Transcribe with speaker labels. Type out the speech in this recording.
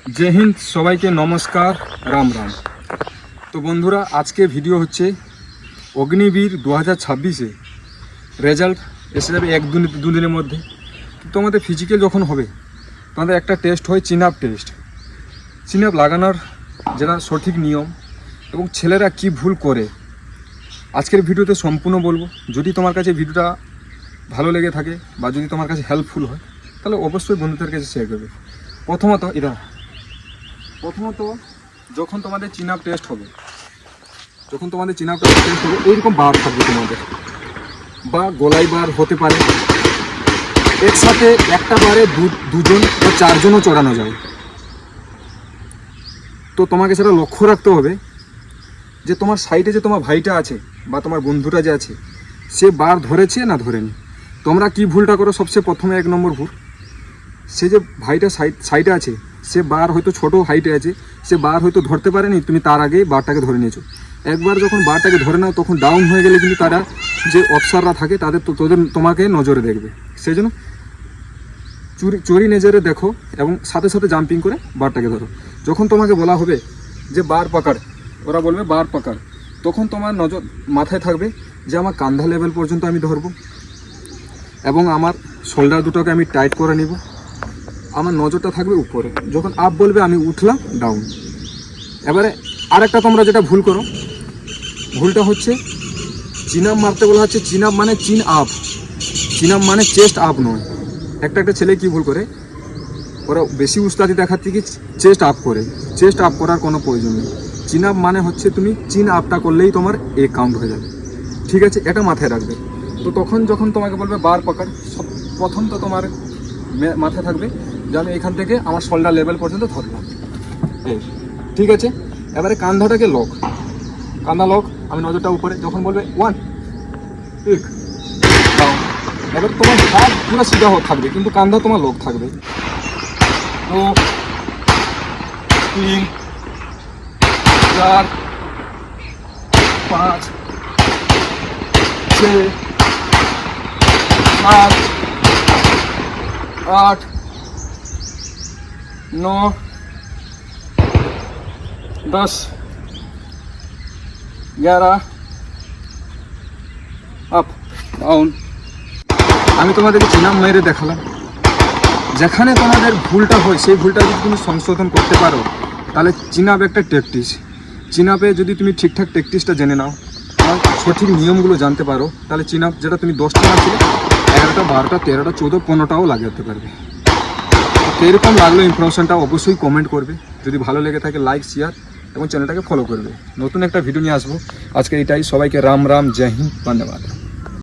Speaker 1: जय हिंद सबाइके नमस्कार राम राम। तो बंधुरा आज के भिडियो होच्छे अग्निवीर 2026 रेजल्ट एसे जाबे एक दो दिनेर मध्य। तो तोमादेर फिजिक्याल जखन होबे तोमादेर एकटा टेस्ट हय चिनआप टेस्ट। चिनआप लागानोर जेटा सठिक नियम एबं छेलेरा कि भूल करे आजकेर भिडियोते सम्पूर्ण बोलबो। यदि तोमार काछे भिडियोटा भालो लेगे थाके बा यदि तोमार काछे हेल्पफुल हय ताहले अवश्यई बंधुदेर काछे शेयर करबे। प्रथमत যখন তোমাদের চিনআপ টেস্ট হবে এইরকম বার থাকবে তোমাদের, বা গলায় বার হতে পারে, একসাথে একটা বারে দুজন বা চারজনও চড়ানো যায়। তো তোমাকে সেটা লক্ষ্য রাখতে হবে যে তোমার সাইডে যে তোমার ভাইটা আছে বা তোমার বন্ধুটা যে আছে সে বার ধরেছে না ধরেনি। তোমরা কি ভুলটা করো সবচেয়ে প্রথমে, এক নম্বর ভুল, সে যে ভাইটা সাইডে আছে সে বার হয়তো ছোটো হাইটে আছে, সে বার হয়তো ধরতে পারেনি, তুমি তার আগেই বারটাকে ধরে নিয়েছো। একবার যখন বারটাকে ধরে নাও তখন ডাউন হয়ে গেলে কিন্তু তারা যে অফিসাররা থাকে তোমাকে নজরে দেখবে। সেই জন্য চুরি নজরে দেখো এবং সাথে সাথে জাম্পিং করে বারটাকে ধরো। যখন তোমাকে বলা হবে যে বার পাকাড়, ওরা বলবে বার পাকাড়, তখন তোমার নজর মাথায় থাকবে যে আমার কান্ধা লেভেল পর্যন্ত আমি ধরবো এবং আমার শোল্ডার দুটোকে আমি টাইট করে নিব, আমার নজরটা থাকবে উপরে। যখন আপ বলবে আমি উঠলাম ডাউন। এবারে আরেকটা তোমরা যেটা ভুল করো, ভুলটা হচ্ছে চিন আপ মারতে বলা হচ্ছে চিন আপ মানে চিন আপ, চিন আপ মানে চেস্ট আপ নয়। একটা ছেলে কি ভুল করে, ওরা বেশি উস্তাদি দেখাতে কি চেস্ট আপ করে। চেস্ট আপ করার কোনো প্রয়োজন নেই। চিন আপ মানে হচ্ছে তুমি চিন আপটা করলেই তোমার এ কাউন্ট হয়ে যাবে, ঠিক আছে? এটা মাথায় রাখবে। তো তখন যখন তোমাকে বলবে বার পাকাড়, সব প্রথম তো তোমার মাথায় থাকবে যে আমি এখান থেকে আমার শোল্ডার লেভেল পর্যন্ত ধরলাম, ঠিক আছে? এবারে কান্ধাটাকে লক, কান্ধা লক, আমি নজরটা উপরে। যখন বলবে 1 1 ডাউন, এবার তোমার হাত পুরো সিধা থাকবে কিন্তু কান্ধা তোমার লক থাকবে। 2 3 4 5 6 7 8 9 10 11 আপ ডাউন। আমি তোমাদেরকে চিনাপ মেরে দেখালাম। যেখানে তোমাদের ভুলটা হয় সেই ভুলটা যদি তুমি সংশোধন করতে পারো তাহলে চিনাপ একটা প্র্যাকটিস। চিনাপে যদি তুমি ঠিকঠাক প্র্যাকটিসটা জেনে নাও, সঠিক নিয়মগুলো জানতে পারো, তাহলে চিনাপ যেটা তুমি 10টা মারছিলে 11টা 12টা 13টা 14 15টাও লাগাতে পারবে। এরকম লাগলো ইনফরমেশনটা অবশ্যই কমেন্ট করবে। যদি ভালো লেগে থাকে লাইক শেয়ার এবং চ্যানেলটাকে ফলো করবে। নতুন একটা ভিডিও নিয়ে আসবো। আজকে এটাই। সবাইকে রাম রাম, জয় হিন্দ, ধন্যবাদ।